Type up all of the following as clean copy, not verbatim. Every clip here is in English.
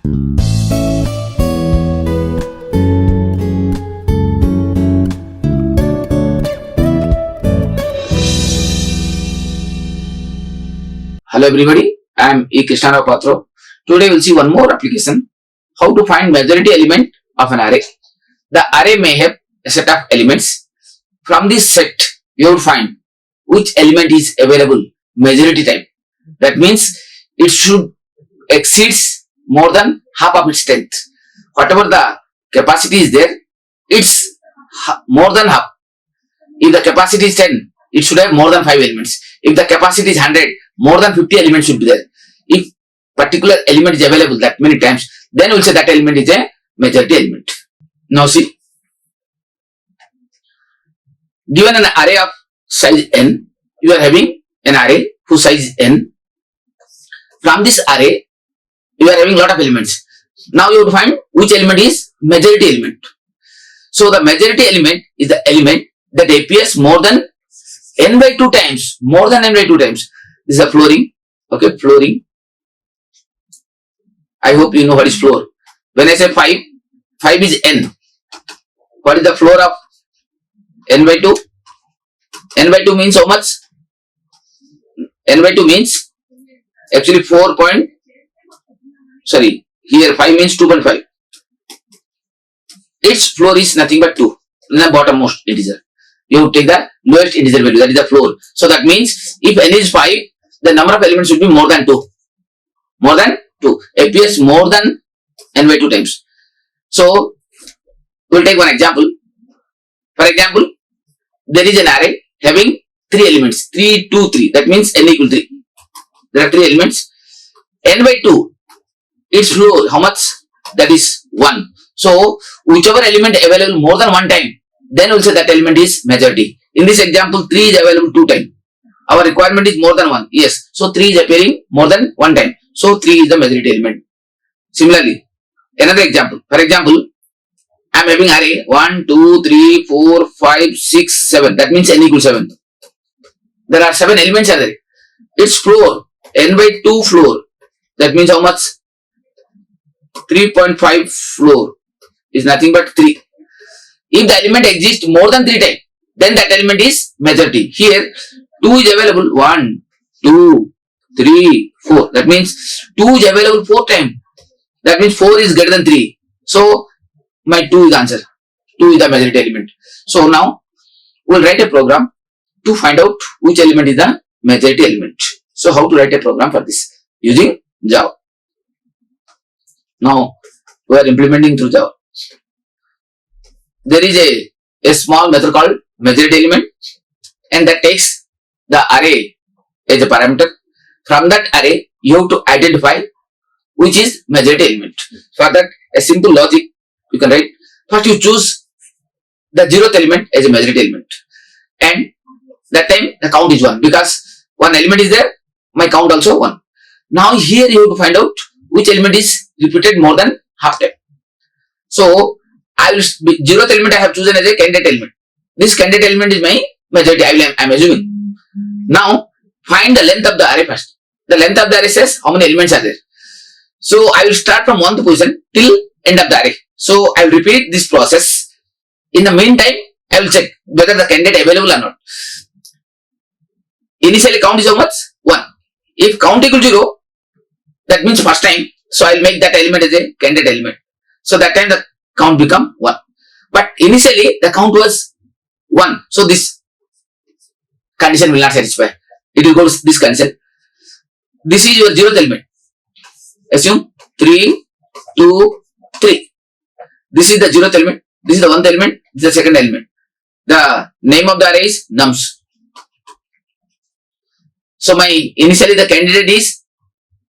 Hello everybody, I am Krishna Rao Patro. Today we will see one more application, how to find majority element of an array. The array may have a set of elements. From this set, you will find which element is available majority type. That means it should exceeds more than half of its strength. Whatever the capacity is there, it's more than half. If the capacity is 10, it should have more than 5 elements. If the capacity is 100, more than 50 elements should be there. If particular element is available that many times, then we will say that element is a majority element. Now see, given an array of size n, you are having an array whose size is n. From this array, you are having lot of elements. Now you have to find which element is majority element. So the majority element is the element that appears more than n by 2 times, more than n by 2 times. This is a flooring. Okay, flooring. I hope you know what is floor. When I say 5, 5 is n. What is the floor of n by 2? N by 2 means how much? N by 2 means actually 4 point, sorry, here 5 means 2.5. Its floor is nothing but 2, the bottommost integer. You take the lowest integer value, that is the floor. So that means if n is 5, the number of elements should be more than 2. More than 2. Appears more than n by 2 times. So we will take one example. For example, there is an array having 3 elements. 3, 2, 3. That means n equal 3. There are 3 elements. N by 2. Its floor, how much? That is 1. So whichever element available more than 1 time, then we will say that element is majority. In this example, 3 is available 2 times. Our requirement is more than 1. Yes. So 3 is appearing more than 1 time. So 3 is the majority element. Similarly, another example. For example, I am having array 1, 2, 3, 4, 5, 6, 7. That means n equals 7. There are 7 elements are there. Its floor, n by 2 floor. That means how much? 3.5 floor is nothing but 3. If the element exists more than 3 times, then that element is majority. Here, 2 is available 1, 2, 3, 4. That means 2 is available 4 times. That means 4 is greater than 3. So my 2 is the answer. 2 is the majority element. So now we will write a program to find out which element is the majority element. So how to write a program for this? Using Java. Now we are implementing through Java. There is a small method called majority element, and that takes the array as a parameter. From that array, you have to identify which is majority element. For that, a simple logic you can write. First, you choose the 0th element as a majority element, and that time the count is 1 because one element is there. My count also 1. Now here you have to find out which element is repeated more than half time. So I will 0th element I have chosen as a candidate element. This candidate element is my majority. I am assuming. Now find the length of the array first. The length of the array says how many elements are there. So I will start from 1th position till end of the array. So I will repeat this process. In the meantime, I will check whether the candidate available or not. Initially count is how much? 1. If count equal 0, that means first time. So I will make that element as a candidate element. So that time the count become 1. But initially the count was 1. So this condition will not satisfy. It will go to this condition. This is your 0th element. Assume 3, 2, 3. This is the 0th element. This is the 1th element. This is the 2nd element. The name of the array is nums. So my initially the candidate is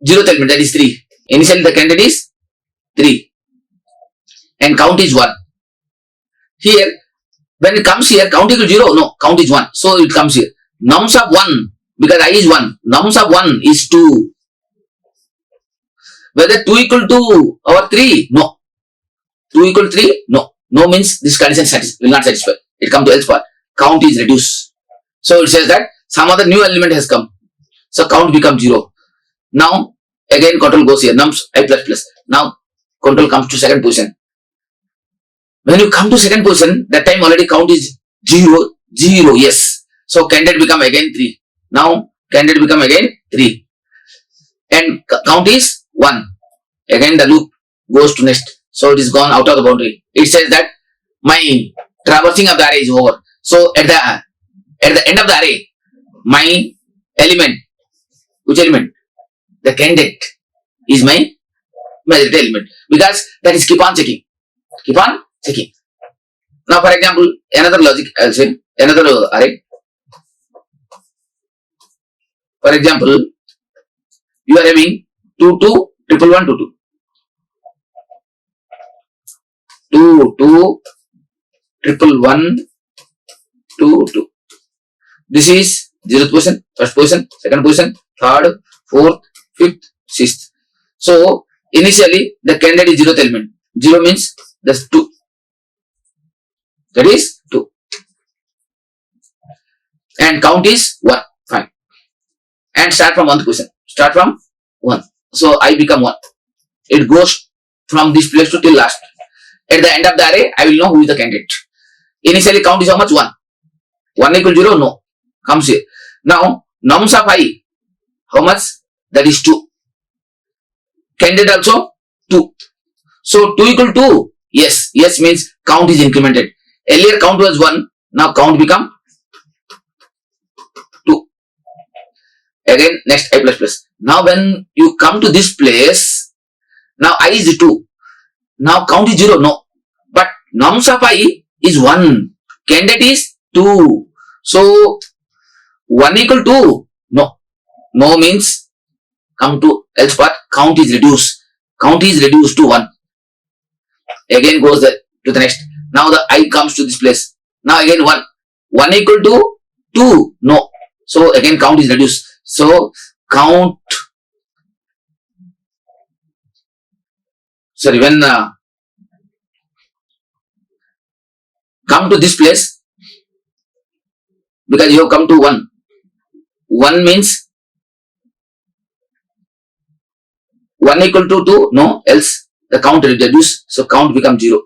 0th element, that is 3. Initially the candidate is 3. And count is 1. Here, when it comes here, count equal 0. No, count is 1. So it comes here. Nums of 1, because I is 1. Nums of 1 is 2. Whether 2 equal to or 3? No. 2 equal to 3? No. No means this condition will not satisfy. It comes to else part. Count is reduced. So it says that some other new element has come. So count becomes 0. Now again control goes here. Nums I plus plus. Now control comes to second position. When you come to second position, that time already count is 0, 0, yes. So candidate become again 3. Now candidate become again 3. And count is 1. Again the loop goes to next. So it is gone out of the boundary. It says that my traversing of the array is over. So at the end of the array, my element, which element? The candidate is my majority element, because that is keep on checking. Keep on checking. Now for example, another logic I will say, another array. For example, you are having 2 2 1 1 2 2 2 2 1 1 2 2. This is 0th position, first position, second position, third, fourth, fifth, sixth. So initially the candidate is 0th element. 0 means that's 2. That is 2. And count is 1. Fine. And start from 1th position. Start from 1. So I become 1. It goes from this place to till last. At the end of the array, I will know who is the candidate. Initially count is how much? 1. 1 equal 0? No. Comes here. Now, nums of I, how much? That is 2. Candidate also 2. So 2 equal 2? Yes. Yes means count is incremented. Earlier count was 1. Now count become 2. Again, next I plus plus. Now when you come to this place, now I is 2. Now count is 0. No. But nums of I is 1. Candidate is 2. So 1 equal 2? No. No means come to else part, count is reduced. Count is reduced to 1. Again goes to the next. Now the I comes to this place. Now again 1. 1 equal to 2? No. So again count is reduced. So count, sorry, when come to this place, because you have come to 1. 1 means 1 equal to 2? No, else the count reduced. So count become 0.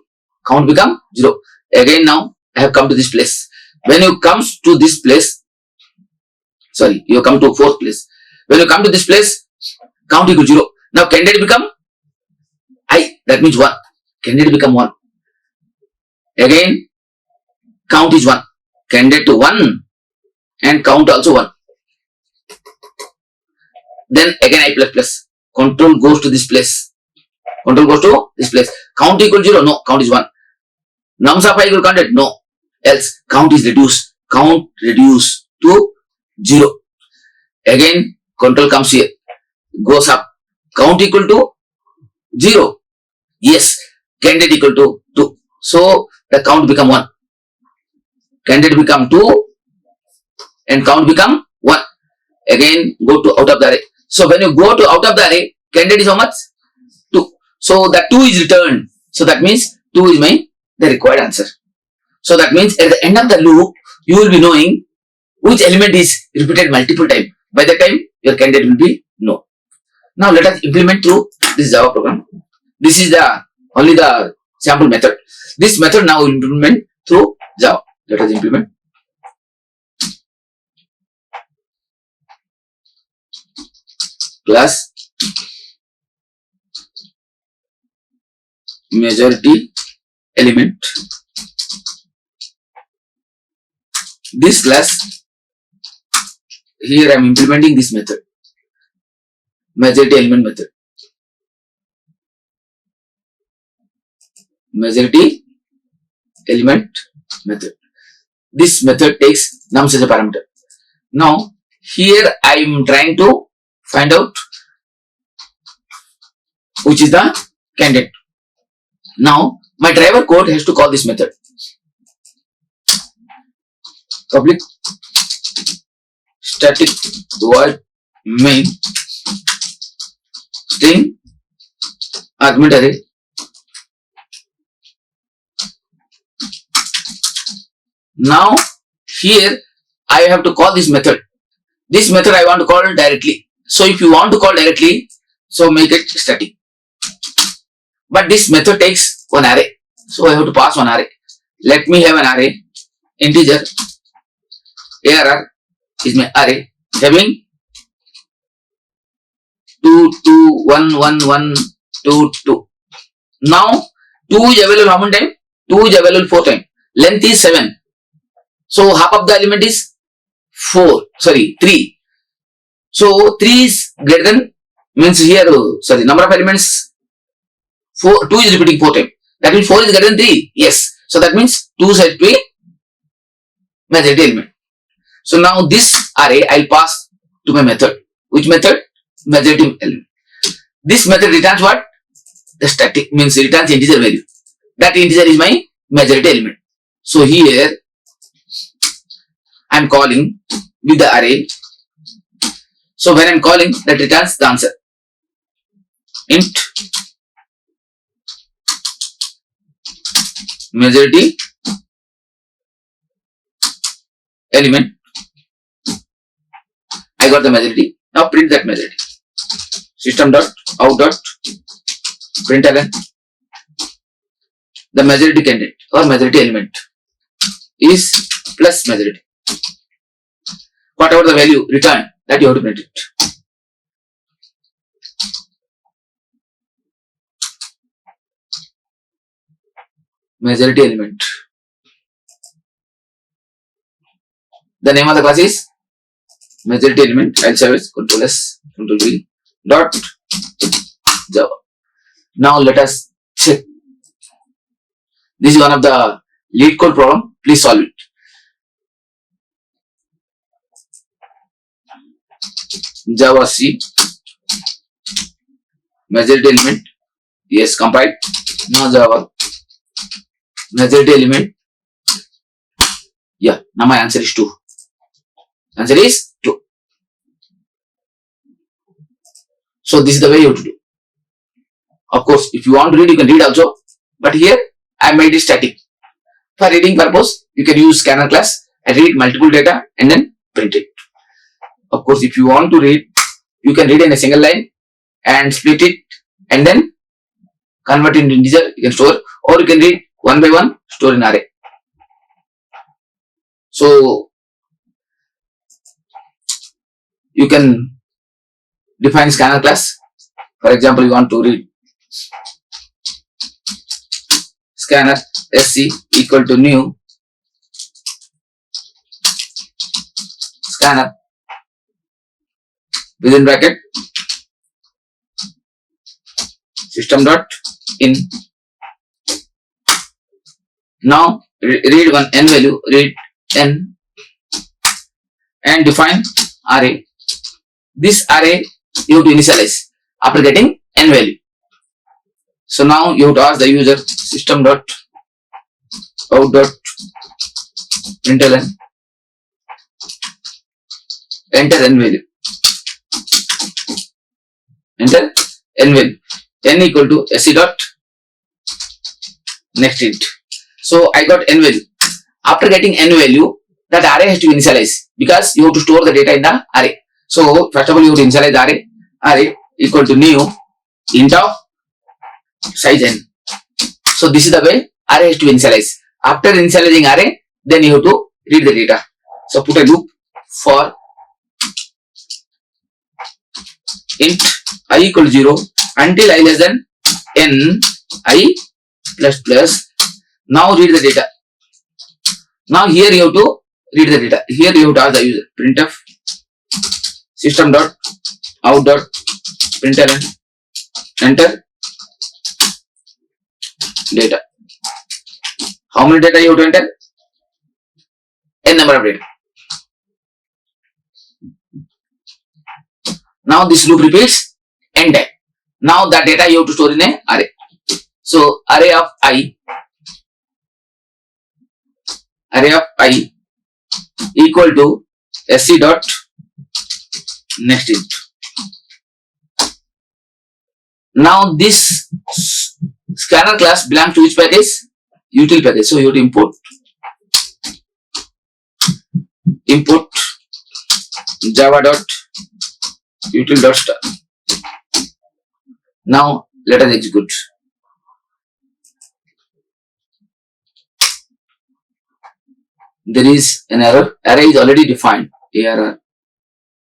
Count become 0. Again now I have come to this place. When you comes to this place, sorry, you come to 4th place. When you come to this place, count equal 0. Now candidate become I. That means 1. Candidate become 1. Again count is 1. Candidate to 1 and count also 1. Then again I plus plus. Control goes to this place. Control goes to this place. Count equal 0? No. Count is 1. Nums of I equal candidate? No. Else count is reduced. Count reduced to 0. Again control comes here. Goes up. Count equal to 0. Yes. Candidate equal to 2. So the count become 1. Candidate become 2 and count become 1. Again go to out of the array. So when you go to out of the array, candidate is how much? 2. So the 2 is returned. So that means 2 is the required answer. So that means at the end of the loop, you will be knowing which element is repeated multiple times. By that time, your candidate will be known. Now let us implement through this Java program. This is only the sample method. This method now will implement through Java. Let us implement. Class majority element. This class, here I am implementing this method, majority element method. Majority element method. This method takes nums as a parameter. Now here I am trying to find out which is the candidate. Now my driver code has to call this method. Public static void main string argument array. Now here I have to call this method. This method I want to call directly. So if you want to call directly, so make it static. But this method takes one array. So I have to pass one array. Let me have an array. Integer ARR is my array having 2, 2, 1, 1, 1, 2, 2. Now 2 is available how many times? 2 is available 4 times. Length is 7. So half of the element is 3. So 3 is greater than, means here, number of elements 2 is repeating 4 times. That means 4 is greater than 3. Yes. So that means 2 is to be majority element. So now this array I'll pass to my method. Which method? Majority element. This method returns what? The static, means it returns integer value. That integer is my majority element. So here I am calling with the array. So when I am calling, that returns the answer. Int majority element. I got the majority. Now print that majority. System.out.println the majority candidate or majority element is plus majority. Whatever the value returned, that you have to print it. Majority element. The name of the class is majority element. I'll save it. Control S, Control V. Dot Java. Now let us check. This is one of the lead code problem. Please solve it. Java C majority element. Yes, compiled. Now Java majority element. Yeah, now my answer is 2. Answer is 2. So this is the way you have to do. Of course, if you want to read, you can read also. But here I made it static. For reading purpose, you can use scanner class and read multiple data and then print it. Of course, if you want to read, you can read in a single line and split it and then convert it into integer. You can store, or you can read one by one, store in array. So you can define scanner class. For example, you want to read scanner sc equal to new scanner within bracket system.in. Now read one n value, read n and define array. This array you have to initialize after getting n value. So now you have to ask the user system.out.println enter n value. Enter n value. N equal to sc dot next int. So I got n value. After getting n value, that array has to initialize because you have to store the data in the array. So first of all, you have to initialize the array. Array equal to new int of size n. So this is the way array has to initialize. After initializing array, then you have to read the data. So put a loop for int I equal to 0 until I less than n I plus plus. Now read the data. Now here you have to read the data. Here you have to ask the user printf system.out.println enter data. How many data you have to enter? N number of data. Now this loop repeats n time. Now that data you have to store in a array. So array of I equal to sc dot next int. Now this scanner class belongs to which package? Util package. So you have to import java dot util dot star. Now let us execute. there is an error. Array is already defined. ARR.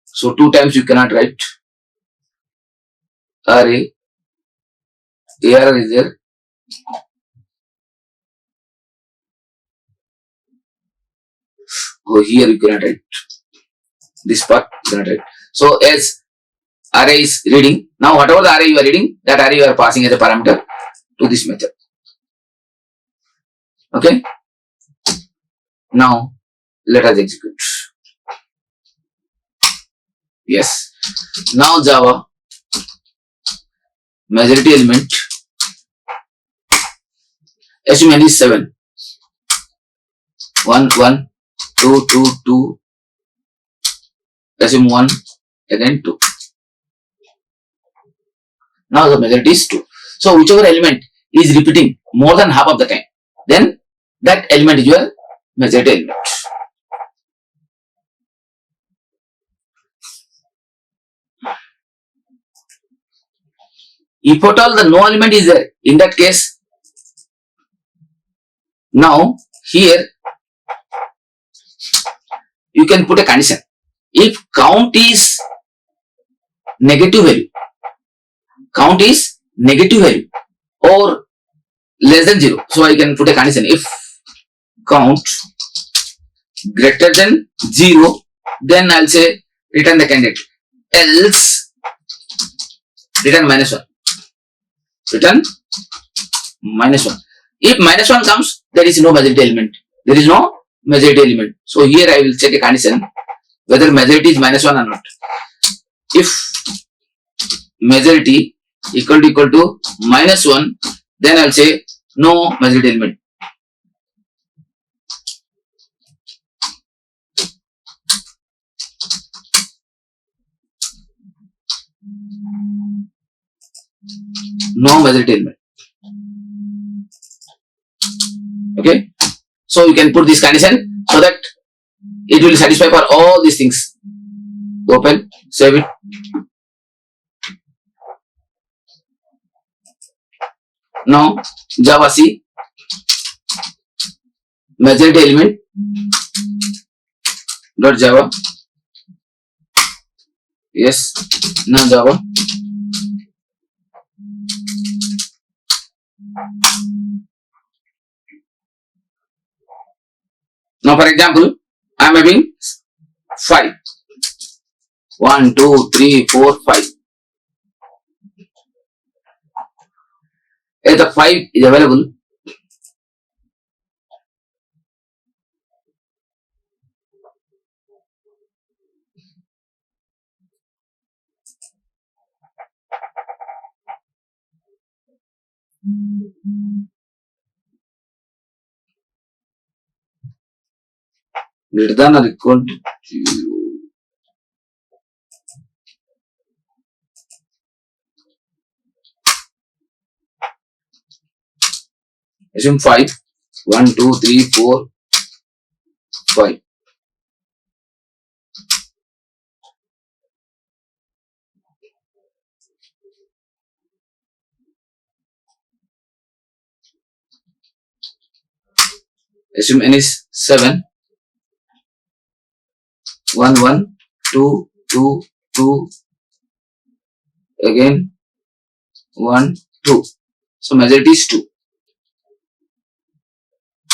So 2 times you cannot write. Array. ARR is there. Oh, here you cannot write. This part you cannot write. So as array is reading, now whatever the array you are reading, that array you are passing as a parameter to this method. Okay. Now let us execute. Yes. Now Java majority element assume n is 7. 1 1 2 2 2. Assume 1 again 2. Now the majority is 2. So whichever element is repeating more than half of the time, then that element is your majority element. If at all the no element is there, in that case, now here you can put a condition. If count is negative value, or less than 0, so I can put a condition. If count greater than 0, then I'll say return the candidate, else return -1. Return -1. If -1 comes, there is no majority element. There is no majority element. So here I will check a condition whether majority is -1 or not. If majority equal to -1, then I'll say no majority element. No majority element. Okay. So you can put this condition so that it will satisfy for all these things. Open, save it. Now Java C majority element dot Java. Yes. Now Java. Now for example, I am having 5. 1, 2, 3, 4, 5. If the 5 is available, greater than or equal to 0. Assume 5. 1, 2, 3, 4, 5. Assume n is 7. 1, 1, 2, 2, 2. Again 1, 2. So majority is 2.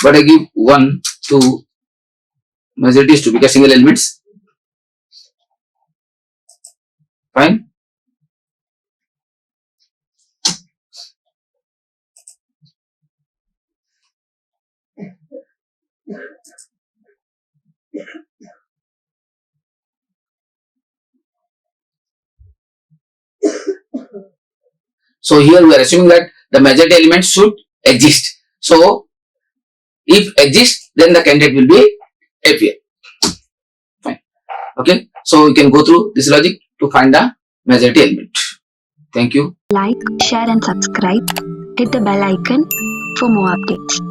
But I give 1, 2. Majority is 2 because single elements. Fine. So here we are assuming that the majority element should exist. So if exists, then the candidate will be appear. Fine. Okay. So you can go through this logic to find the majority element. Thank you. Like, share and subscribe. Hit the bell icon for more updates.